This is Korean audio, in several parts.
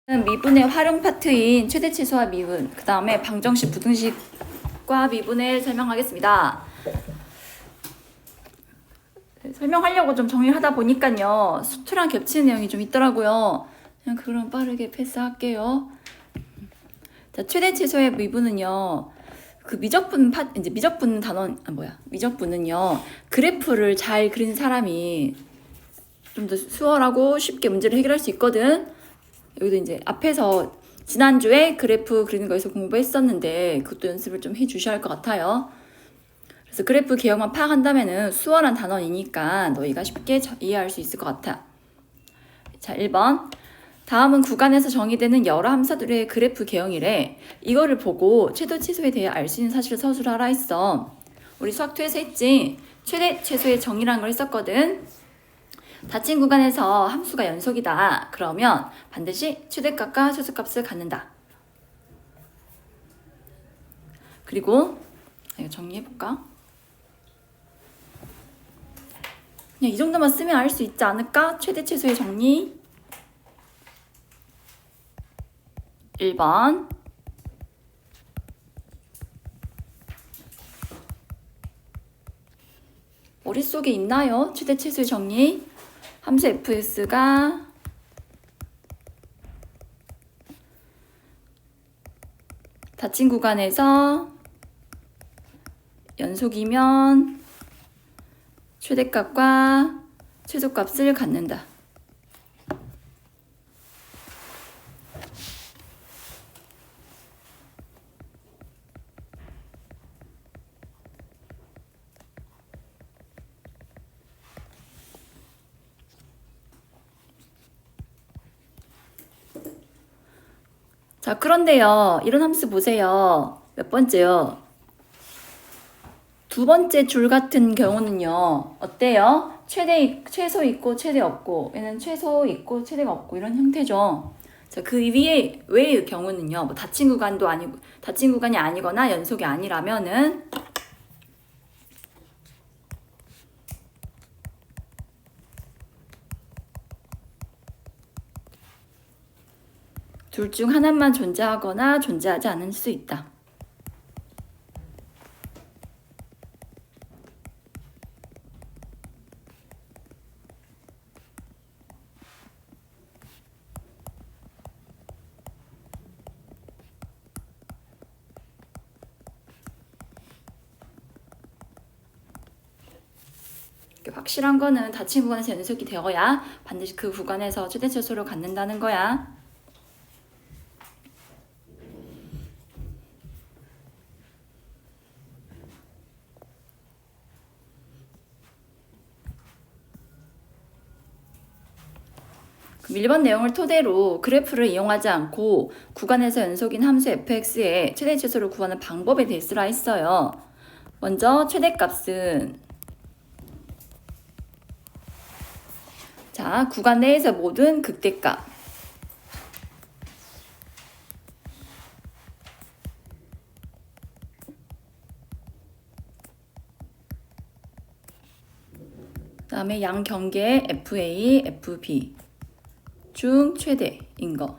미분의 활용 파트인 최대 최소와 미분, 그 다음에 방정식, 부등식과 미분을 설명하겠습니다. 설명하려고 좀 정리하다 보니까요, 수투랑 겹치는 내용이 좀 있더라고요. 그냥 그럼 빠르게 패스할게요. 자, 최대 최소의 미분은요, 그 미적분 단원, 미적분은요, 그래프를 잘 그린 사람이 좀 더 수월하고 쉽게 문제를 해결할 수 있거든. 여기도 이제 앞에서 지난주에 그래프 그리는 거에서 공부했었는데 그것도 연습을 좀 해주셔야 할 것 같아요. 그래서 그래프 개형만 파악한다면은 수월한 단원이니까 너희가 쉽게 이해할 수 있을 것 같아. 자, 1번. 다음은 구간에서 정의되는 여러 함수들의 그래프 개형이래. 이거를 보고 최대 최소에 대해 알 수 있는 사실을 서술하라 했어. 우리 수학2에서 했지? 최대 최소의 정의라는 걸 했었거든. 닫힌 구간에서 함수가 연속이다. 그러면 반드시 최대값과 최소값을 갖는다. 그리고 이거 정리해볼까? 그냥 이 정도만 쓰면 알 수 있지 않을까? 최대 최소의 정리. 1번. 머릿속에 있나요? 최대 최소의 정리. 함수 fs가 닫힌 구간에서 연속이면 최대값과 최소값을 갖는다. 자, 그런데요, 이런 함수 보세요. 몇 번째요? 두 번째 줄 같은 경우는요, 어때요? 최소 있고 최대 없고, 얘는 최소 있고 최대가 없고, 이런 형태죠. 자, 그 위에, 외의 경우는요, 뭐 닫힌 구간이 아니거나 연속이 아니라면은, 둘 중 하나만 존재하거나 존재하지 않을 수 있다. 확실한 거는 닫힌 구간에서 연속이 되어야 반드시 그 구간에서 최대 최소를 갖는다는 거야. 그럼 1번 내용을 토대로 그래프를 이용하지 않고 구간에서 연속인 함수 fx의 최대 최소를 구하는 방법에 대해 쓰라 했어요. 먼저 최대값은 자, 구간 내에서 모든 극대값 그 다음에 양경계 FA, FB 중 최대인 거.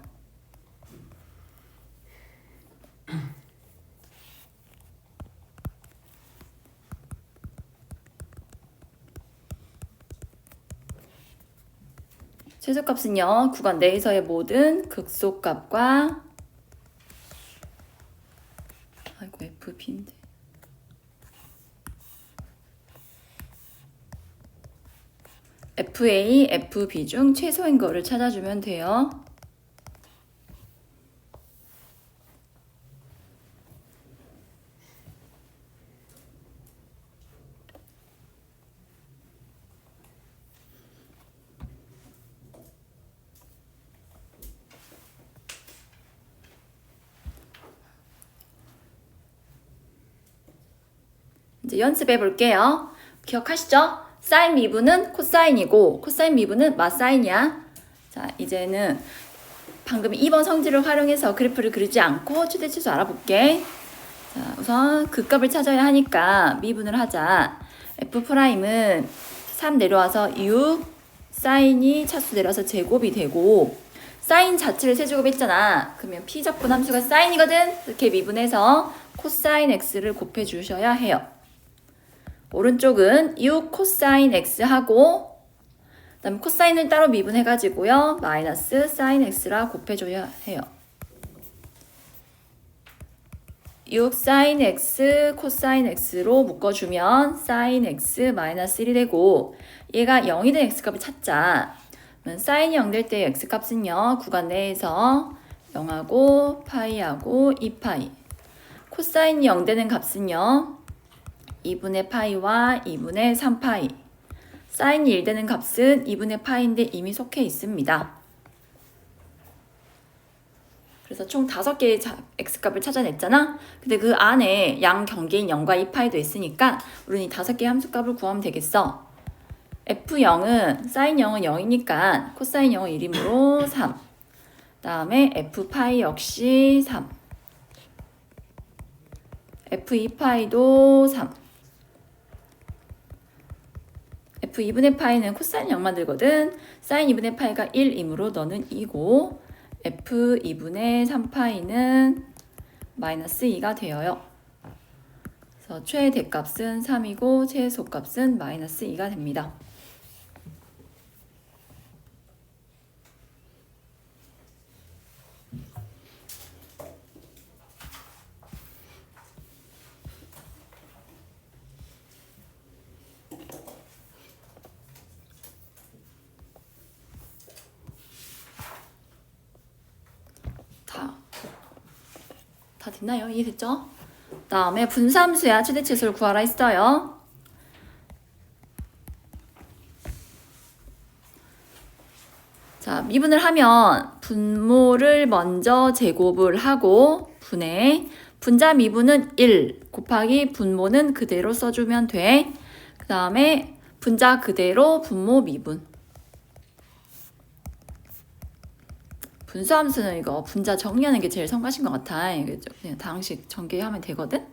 최소값은요, 구간 내에서의 모든 극소값과 아이고 FB인데 FA, FB 중 최소인 거를 찾아주면 돼요. 이제 연습해 볼게요. 기억하시죠? 사인 미분은 코사인이고 코사인 미분은 마사인이야. 자, 이제는 방금 2번 성질을 활용해서 그래프를 그리지 않고 최대 최소 알아볼게. 자, 우선 그 값을 찾아야 하니까 미분을 하자. F'은 3 내려와서 6 사인이 차수 내려와서 제곱이 되고 사인 자체를 세제곱 했잖아. 그러면 P적분 함수가 사인이거든. 이렇게 미분해서 코사인 X를 곱해 주셔야 해요. 오른쪽은 6 코사인 X 하고 그다음에 코사인을 따로 미분해가지고요. 마이너스 사인 X라 곱해줘야 해요. 6 사인 X 코사인 X로 묶어주면 사인 X 마이너스 1이 되고 얘가 0이 된 X값을 찾자. 그러면 사인이 0 될 때 X값은요. 구간 내에서 0하고 파이하고 2파이 코사인이 0 되는 값은요. 2분의 파이와 2분의 3파이 사인이 1 되는 값은 2분의 파이인데 이미 속해 있습니다. 그래서 총 5개의 x값을 찾아냈잖아. 근데 그 안에 양 경계인 0과 2파이도 있으니까 우리는 이 5개의 함수값을 구하면 되겠어. f0은 사인 0은 0이니까 코사인 0은 1이므로 3. 다음에 f파이 역시 3. f2파이도 3. f2분의 파이는 코사인 0 만들거든. 사인 2분의 파이가 1이므로 너는 2고 f2분의 3파이는 마이너스 2가 되어요. 그래서 최대값은 3이고 최소값은 마이너스 2가 됩니다. 다 됐나요? 이해됐죠? 다음에 분수함수야 최대치수를 구하라 했어요. 자, 미분을 하면 분모를 먼저 제곱을 하고 분해 분자 미분은 1 곱하기 분모는 그대로 써주면 돼. 그 다음에 분자 그대로 분모 미분. 분수함수는 이거 분자 정리하는 게 제일 성가신 것 같아. 그냥 다항식 전개하면 되거든.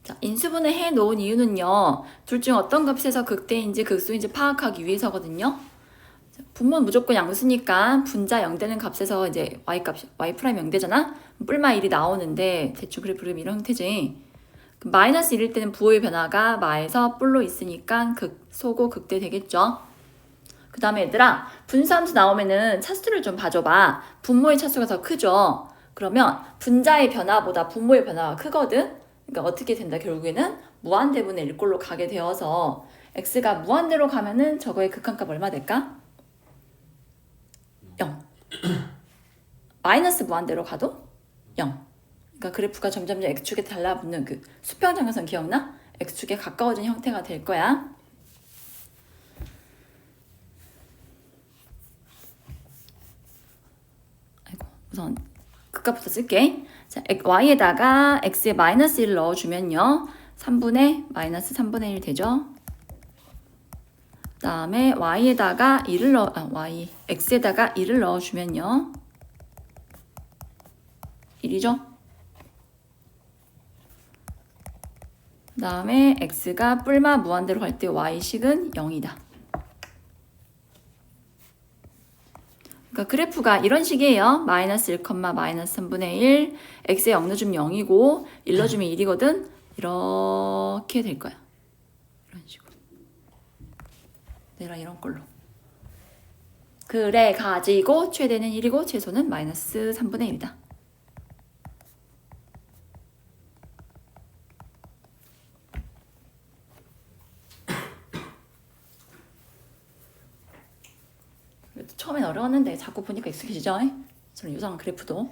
자, 인수분해 해 놓은 이유는요. 둘 중 어떤 값에서 극대인지 극소인지 파악하기 위해서거든요. 분모는 무조건 양수니까 분자 0 되는 값에서 이제 y값 y 프라임 0 되잖아. 뿔마 1이 나오는데 대충 그래프를 이런 형태지. 마이너스 1일 때는 부호의 변화가 마에서 뿔로 있으니까 소고 극대 되겠죠. 그 다음에 얘들아 분수함수 나오면은 차수를 좀 봐줘봐. 분모의 차수가 더 크죠. 그러면 분자의 변화보다 분모의 변화가 크거든. 그러니까 어떻게 된다 결국에는 무한대분의 1꼴로 가게 되어서 x가 무한대로 가면은 저거의 극한값 얼마 될까? 0. 마이너스 무한대로 가도 0. 그러니까 그래프가 점점 x축에 달라붙는 그 수평장선선 기억나? x축에 가까워진 형태가 될 거야. 아이고, 우선 극값부터 쓸게. 자, y에다가 x에 마이너스 1 넣어주면요. 3분의 마이너스 3분의 1 되죠. 그 다음에 y에다가 1을 x에다가 1을 넣어주면요. 1이죠. 그 다음에 x가 뿔마 무한대로 갈 때 y식은 0이다. 그러니까 그래프가 이런 식이에요. 마이너스 1, 마이너스 3분의 1, x에 0 넣어주면 0이고 1 넣어주면 1이거든. 이렇게 될 거야. 이런 식으로. 내가 이런 걸로. 그래 가지고 최대는 1이고 최소는 마이너스 3분의 1이다. 처음엔 어려웠는데 자꾸 보니까 익숙해지죠? 저는 유사한 그래프도.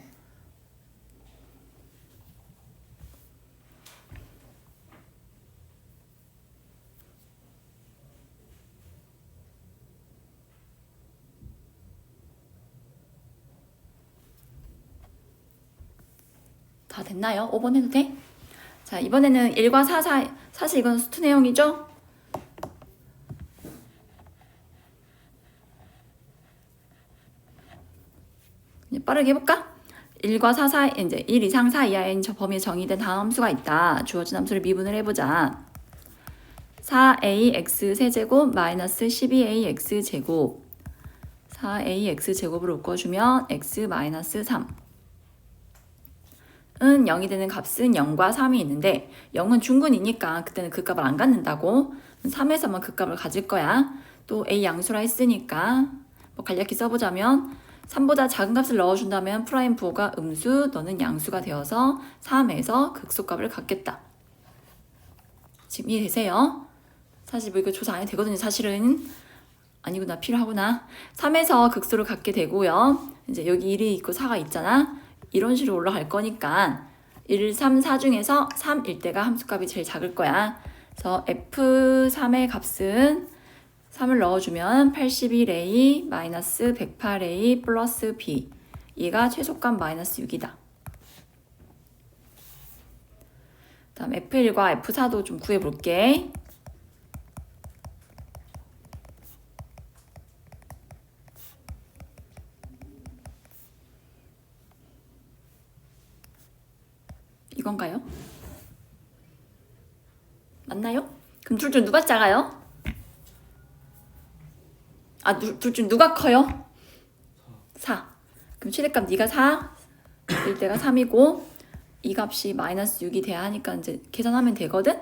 다 됐나요? 5번 해도 돼? 자, 이번에는 1과 4 사이, 사실 이건 수투 내용이죠? 이제 빠르게 해볼까? 1과 4 사이, 이제 1 이상 4 이하인 저 범위에 정의된 다음 함수가 있다. 주어진 함수를 미분을 해보자. 4ax 세제곱 마이너스 12ax 제곱 4ax 제곱을 묶어주면 x 마이너스 3 은 0이 되는 값은 0과 3이 있는데 0은 중근이니까 그때는 그 값을 안 갖는다고 3에서만 그 값을 가질 거야. 또 a 양수라 했으니까 뭐 간략히 써보자면 3보다 작은 값을 넣어준다면 프라임 부호가 음수 너는 양수가 되어서 3에서 극소값을 갖겠다. 지금 이해되세요? 사실 뭐 이거 조사 안 해도 되거든요. 사실은 아니구나, 필요하구나. 3에서 극소를 갖게 되고요. 이제 여기 1이 있고 4가 있잖아. 이런 식으로 올라갈 거니까 1, 3, 4 중에서 3일 때가 함수값이 제일 작을 거야. 그래서 F3의 값은 3을 넣어주면 81A 마이너스 108A 플러스 B 얘가 최소값 마이너스 6이다. 다음 F1과 F4도 좀 구해볼게. 이건가요? 맞나요? 그럼 둘 중 누가 작아요? 아, 둘 중 누가 커요? 4. 그럼 최대값 네가 4, 일 때가 3이고 이 값이 마이너스 6이 돼야 하니까 이제 계산하면 되거든?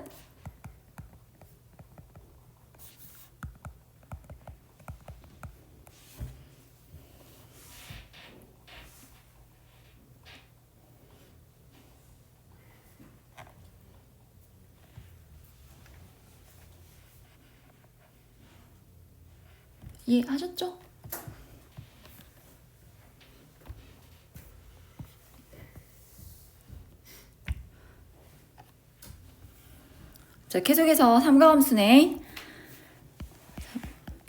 이해하셨죠? 자, 계속해서 삼각함수네.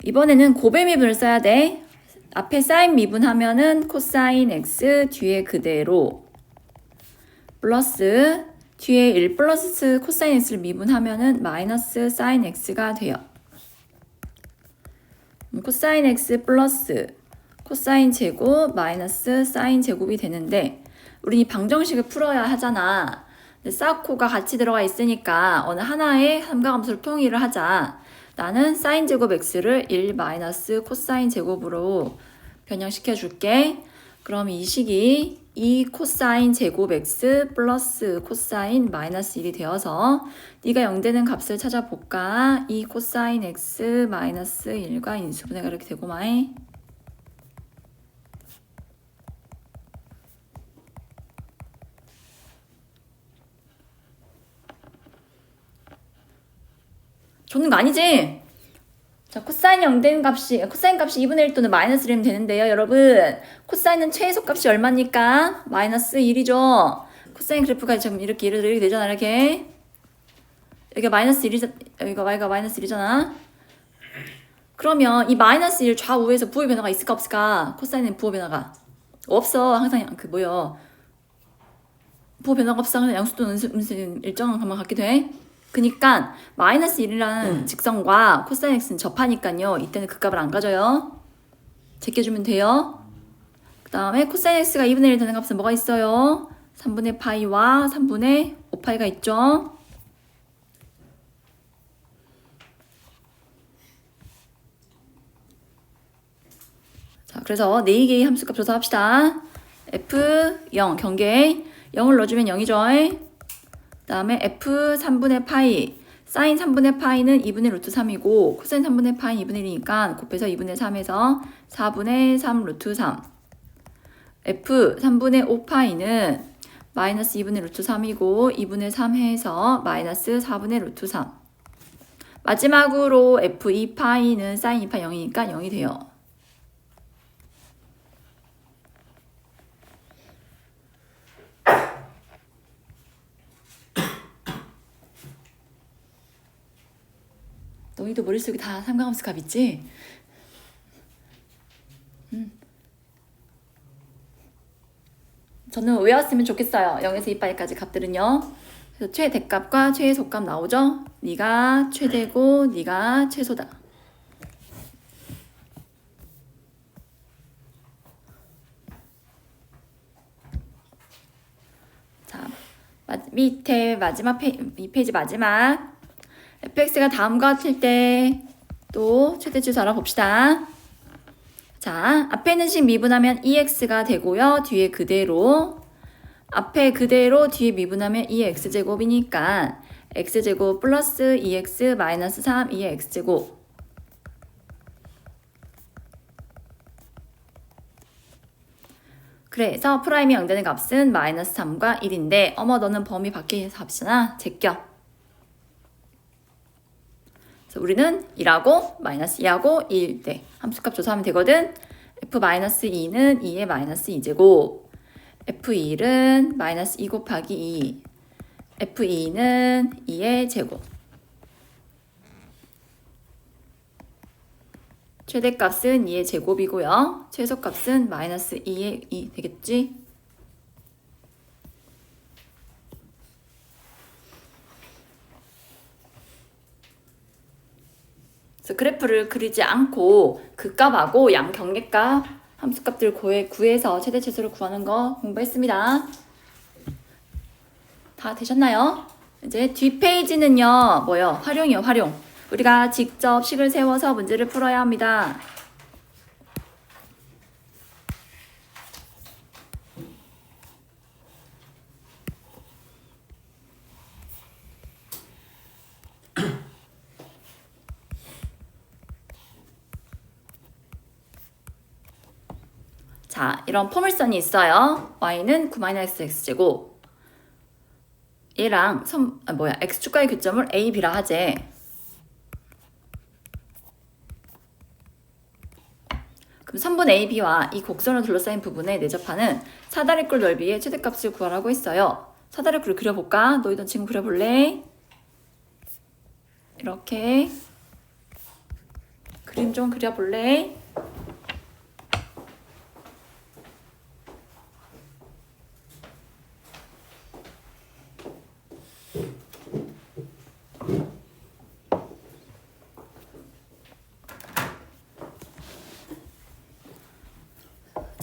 이번에는 곱의 미분을 써야 돼. 앞에 사인 미분하면은 코사인 x 뒤에 그대로 플러스 뒤에 1 플러스 코사인 x를 미분하면은 마이너스 사인 x가 돼요. 코사인 x 플러스 코사인 제곱 마이너스 사인 제곱이 되는데 우리 이 방정식을 풀어야 하잖아. 근데 사코가 같이 들어가 있으니까 어느 하나의 삼각함수를 통일을 하자. 나는 사인 제곱 x를 1 마이너스 코사인 제곱으로 변형시켜 줄게. 그럼 이 식이 2 코사인 제곱 x 플러스 코사인 마이너스 1이 되어서 네가 0 되는 값을 찾아볼까? 2 코사인 x 마이너스 1과 인수분해가 이렇게 되고만. 줬는 거 아니지? 자, 코사인 0 되는 값이, 코사인 값이 2분의 1 또는 마이너스 1이면 되는데요, 여러분. 코사인은 최소값이 얼마입니까? 마이너스 1이죠. 코사인 그래프가 지금 이렇게 되잖아, 이렇게. 여기가 마이너스 1이잖아. 여기가 y가 마이너스 1이잖아. 그러면 이 마이너스 1 좌우에서 부호의 변화가 있을까 없을까? 코사인은 부호 변화가 없어. 항상 그 뭐요? 부호 변화가 없어. 항상 양수 또는 음수 일정한 값만 갖게 돼. 그니까 마이너스 1이라는 직선과 코사인 x는 접하니까요. 이때는 그 값을 안 가져요. 제껴주면 돼요. 그 다음에 코사인 x가 2분의 1 되는 값은 뭐가 있어요? 3분의 파이와 3분의 5파이가 있죠. 자, 그래서 4개의 함수값 조사합시다. f0 경계 0을 넣어주면 0이죠. 그 다음에 f 3분의 파이 사인 3분의 파이는 2분의 루트 3이고 코사인 3분의 파이 2분의 1이니까 곱해서 2분의 3에서 4분의 3 루트 3 f 3분의 5파이는 마이너스 2분의 루트 3이고 2분의 3 해서 마이너스 4분의 루트 3 마지막으로 f 2파이는 사인 2파이 0이니까 0이 돼요. 너희도 머릿속에 다 삼각함수 값 있지? 저는 외웠으면 좋겠어요. 0에서 2파이까지 값들은요. 그래서 최대값과 최소값 나오죠? 네가 최대고 네가 최소다. 자, 밑에 마지막 이 페이지 마지막 fx가 다음과 같을 때 또 최대치수 알아봅시다. 자, 앞에 있는 식 미분하면 2x가 되고요. 뒤에 그대로 앞에 그대로 뒤에 미분하면 2의 x제곱이니까 x제곱 플러스 2x 마이너스 3 2의 x제곱. 그래서 프라임이 영되는 값은 마이너스 3과 1인데 어머 너는 범위 밖에 값이잖아. 제껴. 그래서 우리는 1하고 마이너스 2하고 2일 때 함수값 조사하면 되거든. f-2는 2의 마이너스 2제곱, f1은 마이너스 2 곱하기 2, f2는 2의 제곱. 최대값은 2의 제곱이고요. 최소값은 마이너스 2의 2 되겠지? 그래서 그래프를 그리지 않고 그 값하고 양경계값 함수값들 구해서 최대치수를 구하는 거 공부했습니다. 다 되셨나요? 이제 뒷페이지는요. 뭐요? 활용이요. 활용. 우리가 직접 식을 세워서 문제를 풀어야 합니다. 자, 이런 포물선이 있어요. y는 9-x제곱. 얘랑 x축과의 교점을 a, b라 하재. 그럼 3분 a, b와 이 곡선을 둘러싸인 부분에 내접하는 사다리꼴 넓이의 최대값을 구하라고 했어요. 사다리꼴을 그려볼까? 너희도 지금 그려볼래? 이렇게 그림 좀 그려볼래?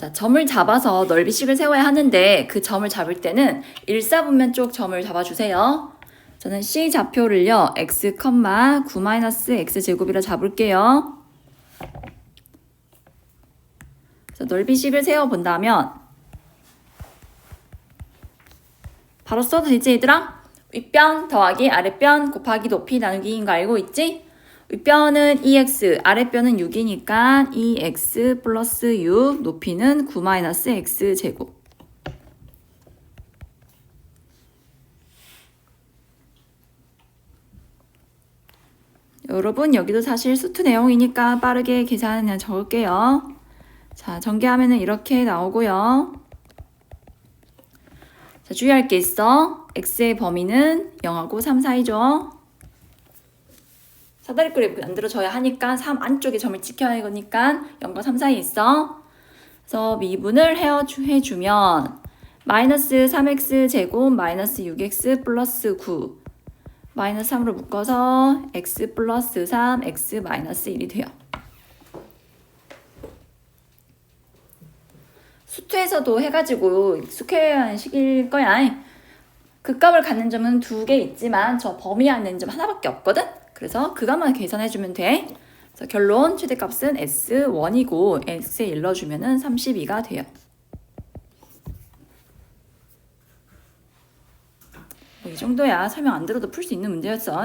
자, 점을 잡아서 넓이식을 세워야 하는데 그 점을 잡을 때는 일사분면 쪽 점을 잡아주세요. 저는 C 좌표를요. x, 9-x제곱이라 잡을게요. 그래서 넓이식을 세워본다면 바로 써도 되지 얘들아? 윗변 더하기 아랫변 곱하기 높이 나누기인 거 알고 있지? 윗변은 2x, 아랫변은 6이니까 2x 플러스 6, 높이는 9-x제곱. 여러분 여기도 사실 수트 내용이니까 빠르게 계산 그냥 적을게요. 자, 전개하면은 이렇게 나오고요. 자, 주의할 게 있어. x의 범위는 0하고 3 사이죠. 사다리꼴이 만들어져야 하니까 3 안쪽에 점을 지켜야 하니까 0과 3 사이에 있어. 그래서 미분을 해주면 마이너스 3x제곱 마이너스 6x 플러스 9 마이너스 3으로 묶어서 x 플러스 3 x 마이너스 1이 돼요. 수투에서도 해가지고 익숙해하는 식일 거야. 그 값을 갖는 점은 2개 있지만 저 범위 안에 있는 점 하나밖에 없거든? 그래서 그것만 계산해주면 돼. 그래서 결론 최대값은 S1이고 X에 일러주면 32가 돼요. 이 정도야. 설명 안 들어도 풀 수 있는 문제였어.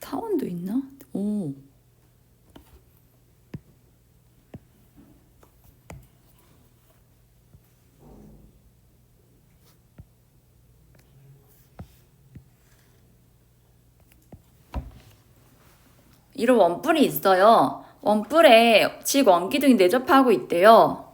타원도 있나? 오. 이런 원뿔이 있어요. 원뿔에 직원기둥이 내접하고 있대요.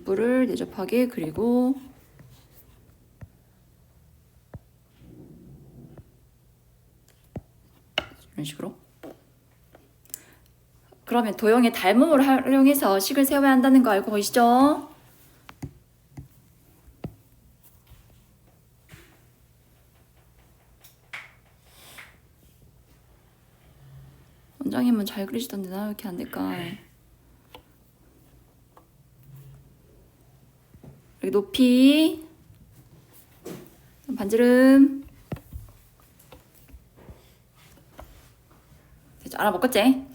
원뿔을 내접하게 그리고 이런 식으로. 그러면 도형의 닮음을 활용해서 식을 세워야 한다는 거 알고 계시죠? 원장님은 잘 그리시던데 나 왜 이렇게 안 될까? 여기 높이, 반지름, 알아먹었지?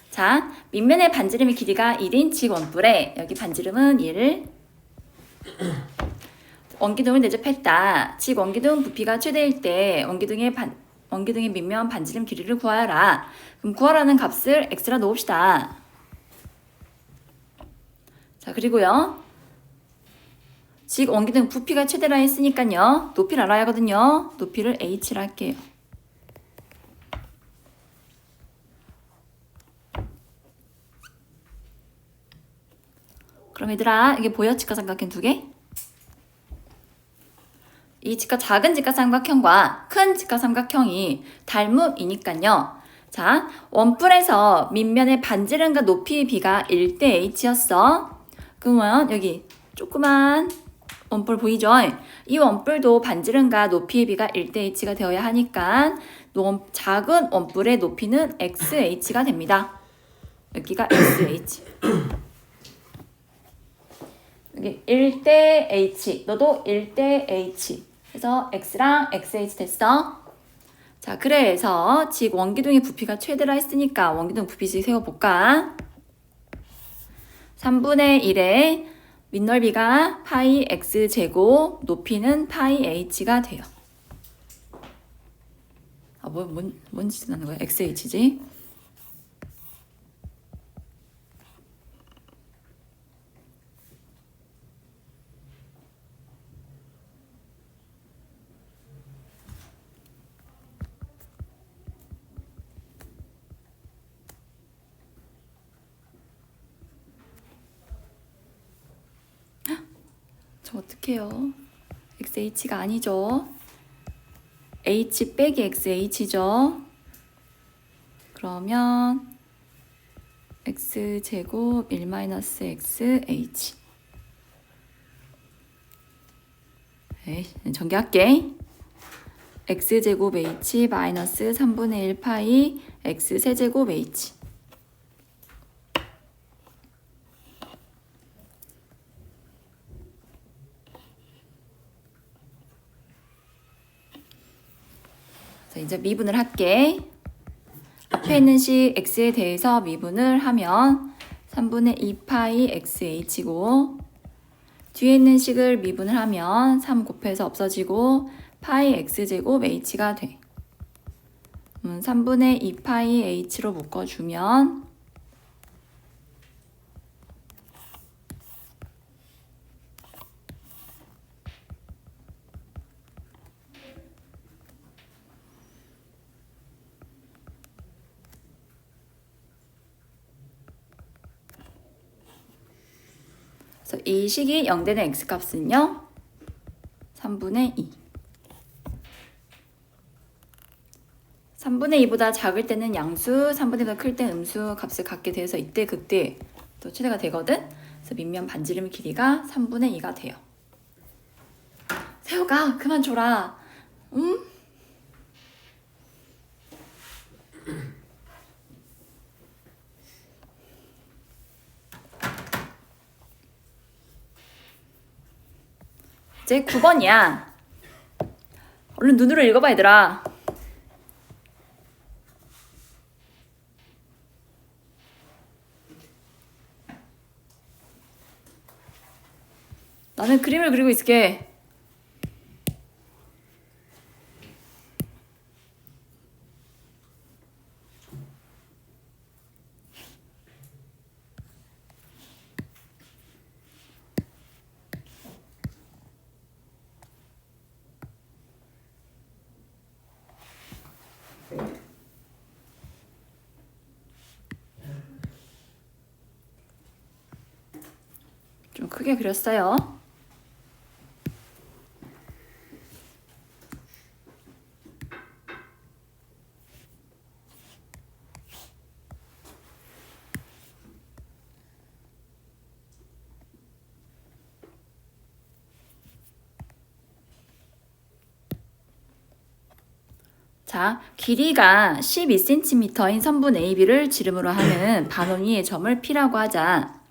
자, 밑면의 반지름의 길이가 1인 직 원뿔에 여기 반지름은 1. 원기둥을 내접했다. 직 원기둥 부피가 최대일 때 원기둥의 밑면 반지름 길이를 구하여라. 그럼 구하라는 값을 x라 놓읍시다. 자, 그리고요. 직 원기둥 부피가 최대라 했으니까요. 높이를 알아야 하거든요. 높이를 h라 할게요. 그럼 얘들아, 이게 보여? 직각삼각형 두 개? 이 작은 직각삼각형과 큰 직각삼각형이 닮음이니까요. 자, 원뿔에서 밑면의 반지름과 높이의 비가 1대 h였어. 그러면 여기 조그만 원뿔 보이죠? 이 원뿔도 반지름과 높이의 비가 1대 h가 되어야 하니까 작은 원뿔의 높이는 xh가 됩니다. 여기가 xh. 여기 1대 h, 너도 1대 h. 그래서 x랑 xh 됐어. 자, 그래서 직 원기둥의 부피가 최대라 했으니까 원기둥 부피식 세워볼까? 3분의 1의 밑넓이가 파이 x제곱, 높이는 파이 h가 돼요. 아, 뭔 짓을 하는 거야? xh지? 저 어떡해요? xh가 아니죠? h 빼기 xh죠? 그러면 x제곱 1-xh. 에이, 전개할게. x제곱 h 마이너스 3분의 1 파이 x 세제곱 h. 자, 이제 미분을 할게. 앞에 있는 식 x에 대해서 미분을 하면 3분의 2 파이 xh고, 뒤에 있는 식을 미분을 하면 3 곱해서 없어지고 파이 x제곱 h가 돼. 3분의 2 파이 h로 묶어주면 그래서 이 식이 0되는 x값은요 3분의 2. 3분의 2보다 작을 때는 양수, 3분의 2보다 클 때는 음수 값을 갖게 돼서 이때 그때 또 최대가 되거든. 그래서 밑면 반지름 길이가 3분의 2가 돼요. 세호가 그만 줘라. 응? 이제 9번이야. 얼른 눈으로 읽어봐 얘들아. 나는 그림을 그리고 있을게. 크게 그렸어요. 자, 길이가 12cm인 선분 AB를 지름으로 하는 반원위의 점을 P라고 하자.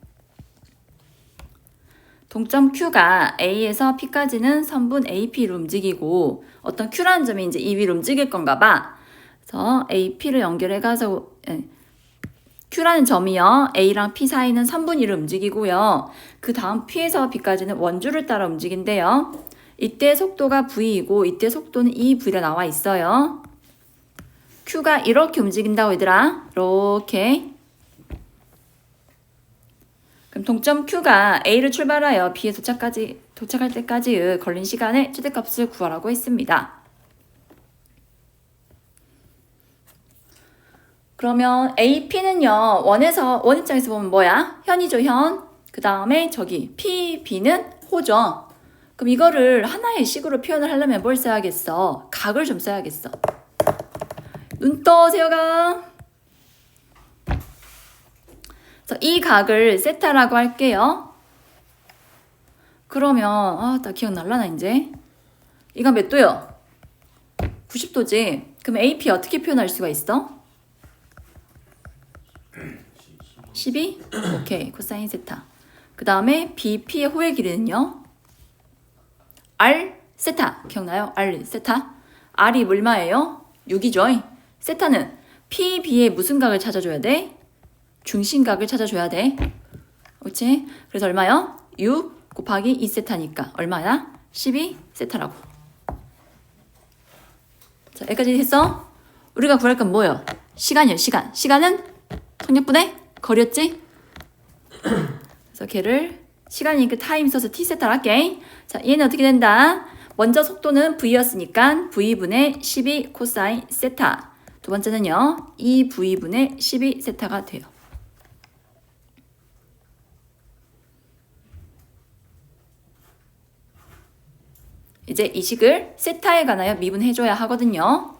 동점 Q가 A에서 P까지는 선분 AP로 움직이고 어떤 Q라는 점이 이제 이 위로 움직일 건가 봐. 그래서 AP를 연결해가서 Q라는 점이요. A랑 P 사이는 선분 위로 움직이고요. 그 다음 P에서 B까지는 원주를 따라 움직인대요. 이때 속도가 V이고 이때 속도는 EV라 나와 있어요. Q가 이렇게 움직인다고 얘들아. 이렇게. 그럼 동점 Q가 A를 출발하여 B에 도착할 때까지 걸린 시간의 최대값을 구하라고 했습니다. 그러면 AP는요. 원 입장에서 보면 뭐야? 현이죠, 현. 그 다음에 저기 P, B는 호죠. 그럼 이거를 하나의 식으로 표현을 하려면 뭘 써야겠어? 각을 좀 써야겠어. 눈 떠, 세혁아. 이 각을 세타라고 할게요. 그러면 나 기억날라나 이제. 이건 몇 도요? 90도지. 그럼 AP 어떻게 표현할 수가 있어? 12? 오케이. 코사인 세타. 그 다음에 BP의 호의 길이는요? R 세타. 기억나요? R 세타. R이 얼마예요? 6이죠. 세타는 PB의 무슨 각을 찾아줘야 돼? 중심각을 찾아줘야 돼. 그렇지? 그래서 얼마요? 6 곱하기 2세타니까 얼마야? 12세타라고. 자, 여기까지 했어? 우리가 구할 건 뭐예요? 시간이요, 시간. 시간은 통역분의 거리였지? 그래서 걔를 시간이니까 타임 써서 t세타를 할게. 자, 얘는 어떻게 된다? 먼저 속도는 v였으니까 v분의 12 코사인 세타. 두 번째는요, 2v분의 12세타가 돼요. 이제 이 식을 세타에 관하여 미분해줘야 하거든요.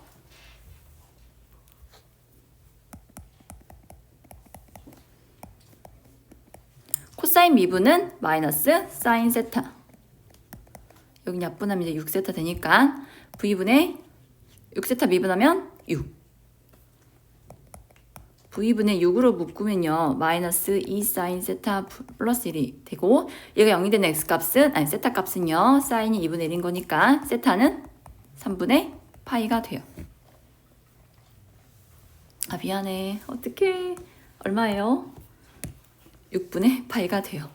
코사인 미분은 마이너스 사인 세타. 여기 약분하면 이제 6세타 되니까 V분의 6세타 미분하면 6. V분의 6으로 묶으면요. 마이너스 2 사인 세타 플러스 1이 되고 얘가 0이 되는 X값은 세타 값은요. 사인이 2분의 1인 거니까 세타는 3분의 파이가 돼요. 미안해. 어떡해. 얼마예요? 6분의 파이가 돼요.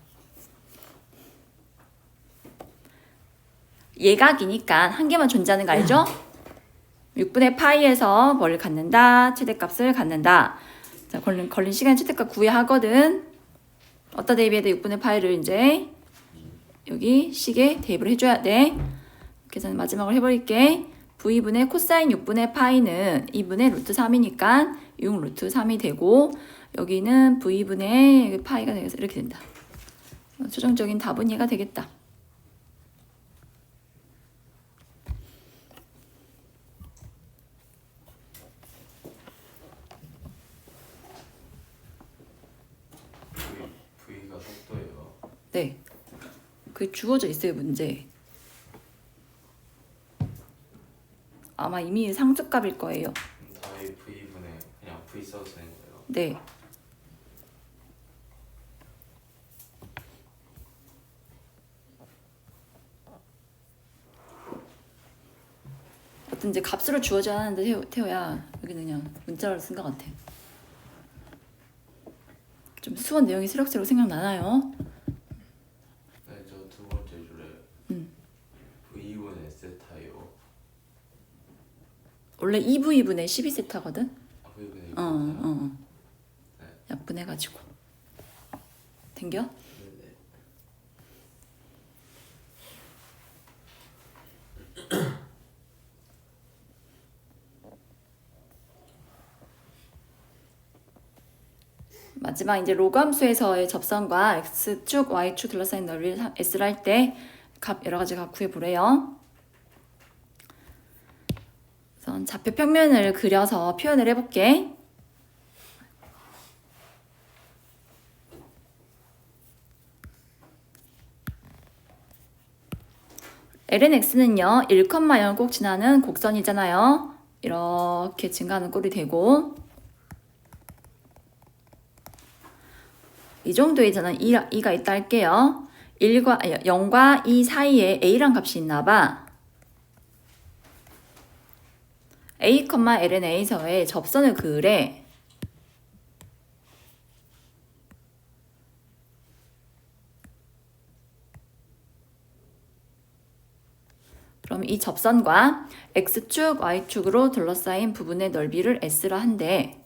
예각이니까 한 개만 존재하는 거 알죠? 6분의 파이에서 뭐를 갖는다? 최대값을 갖는다. 자, 걸린 시간 최대값 구해야 하거든. 어디다 대입해야 돼? 6분의 파이를 이제 여기 식에 대입을 해줘야 돼. 계산 마지막으로 해버릴게. V분의 코사인 6분의 파이는 2분의 루트 3이니까 6 루트 3이 되고 여기는 V분의 파이가 되어서 이렇게 된다. 최종적인 답은 얘가 되겠다. V가 속도예요. 네. 그게 주어져 있어요, 문제. 아마 이미 상수값일 거예요. 답이 V분의 그냥 V 써도 되는 거예요. 네. 어떤 이제 값으로 주어져야 하는데 태호야 여기는 그냥 문자로 쓴 것 같아. 좀 수원 내용이 새록새록 생각나나요? 네, 저 두 번째 줄에 V분의 세타요. 원래 2V분의 12세타거든? V분의 네. 약분해가지고 된겨? 네. 마지막 이제 로그 함수에서의 접선과 x축, y축 둘러싸인 넓이를 s를 할 때 여러 가지 값 구해보래요. 우선 좌표 평면을 그려서 표현을 해볼게. lnx는요 1,0을 꼭 지나는 곡선이잖아요. 이렇게 증가하는 꼴이 되고 이 정도에 저는 2가 있다 할게요. 0과 2 사이에 a란 값이 있나봐. a, ln에서의 접선을 그으래. 그럼 이 접선과 x축, y축으로 둘러싸인 부분의 넓이를 s라 한대.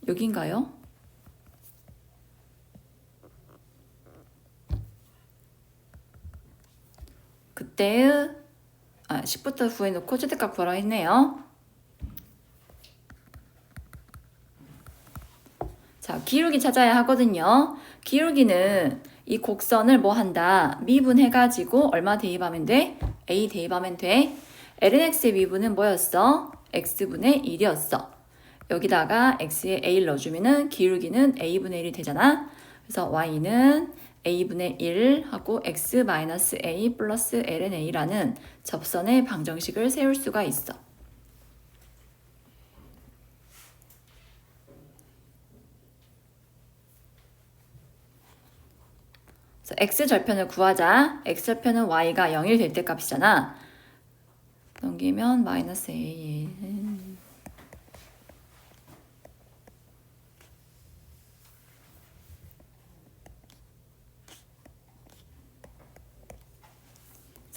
여긴가요? 그때의 10부터 9에 놓고 최대값 구하라 했네요. 자, 기울기 찾아야 하거든요. 기울기는 이 곡선을 뭐 한다? 미분해가지고 얼마 대입하면 돼? a 대입하면 돼. lnx의 미분은 뭐였어? x분의 1이었어. 여기다가 x에 a를 넣어주면은 기울기는 a분의 1이 되잖아. 그래서 y는 a분의 1 하고 x-a 플러스 lna라는 접선의 방정식을 세울 수가 있어. 그래서 x절편을 구하자. x절편은 y가 0이 될 때 값이잖아. 넘기면 마이너스 a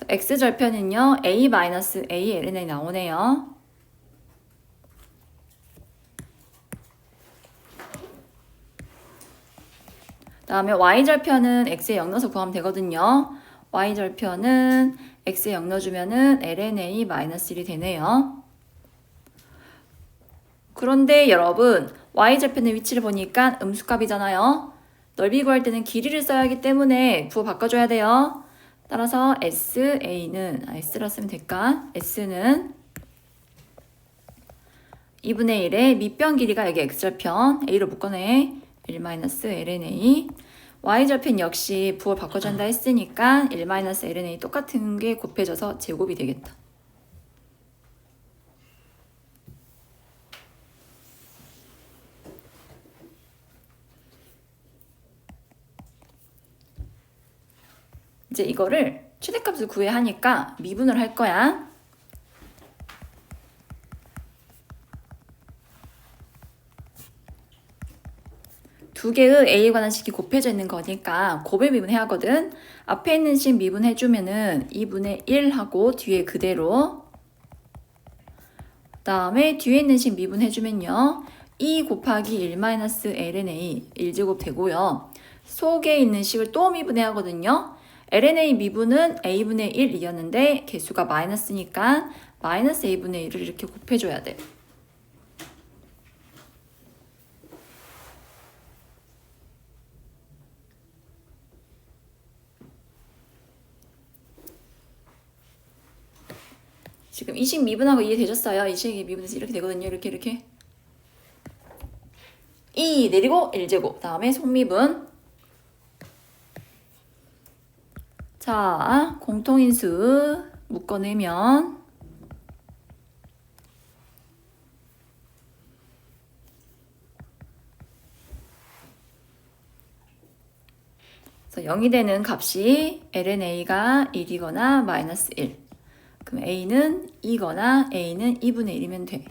x절편은요 a-a ln이 나오네요. 다음에 y절편은 x에 0 넣어서 구하면 되거든요. y절편은 x에 0 넣어주면은 lna-1이 되네요. 그런데 여러분 y절편의 위치를 보니까 음수값이잖아요. 넓이 구할 때는 길이를 써야 하기 때문에 부호 바꿔줘야 돼요. 따라서 SA는 S라 쓰면 될까? S는 2분의 1의 밑변 길이가 여기 X절편 A로 묶어내 1-lna Y절편 역시 부호를 바꿔준다 했으니까 1-lna 똑같은 게 곱해져서 제곱이 되겠다. 이제 이거를 최대값을 구해야 하니까 미분을 할 거야. 두 개의 A에 관한 식이 곱해져 있는 거니까 곱을 미분해야 하거든. 앞에 있는 식 미분해주면은 2분의 1 하고 뒤에 그대로. 그 다음에 뒤에 있는 식 미분해주면요. 2 곱하기 1-lna 1제곱 되고요. 속에 있는 식을 또 미분해야 하거든요. lna 미분은 a분의 1이었는데 개수가 마이너스니까 마이너스 a분의 1을 이렇게 곱해줘야 돼. 지금 이 식 미분하고 이해되셨어요? 이 식이 미분해서 이렇게 되거든요. 이렇게 2 내리고 1제곱 다음에 속미분. 자, 공통인수 묶어내면 그래서 0이 되는 값이 lna가 1이거나 마이너스 1. 그럼 a는 2거나 a는 2분의 1이면 돼.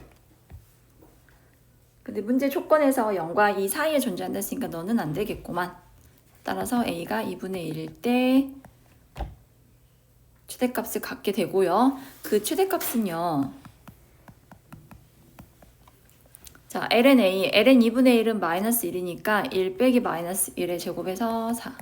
근데 문제 조건에서 0과 2 사이에 존재한다 했으니까 너는 안 되겠구만. 따라서 a가 2분의 1일 때 최대값을 갖게 되고요. 그 최대값은요. 자, ln 2분의 1은 마이너스 1이니까 1 빼기 마이너스 1의 제곱에서 4.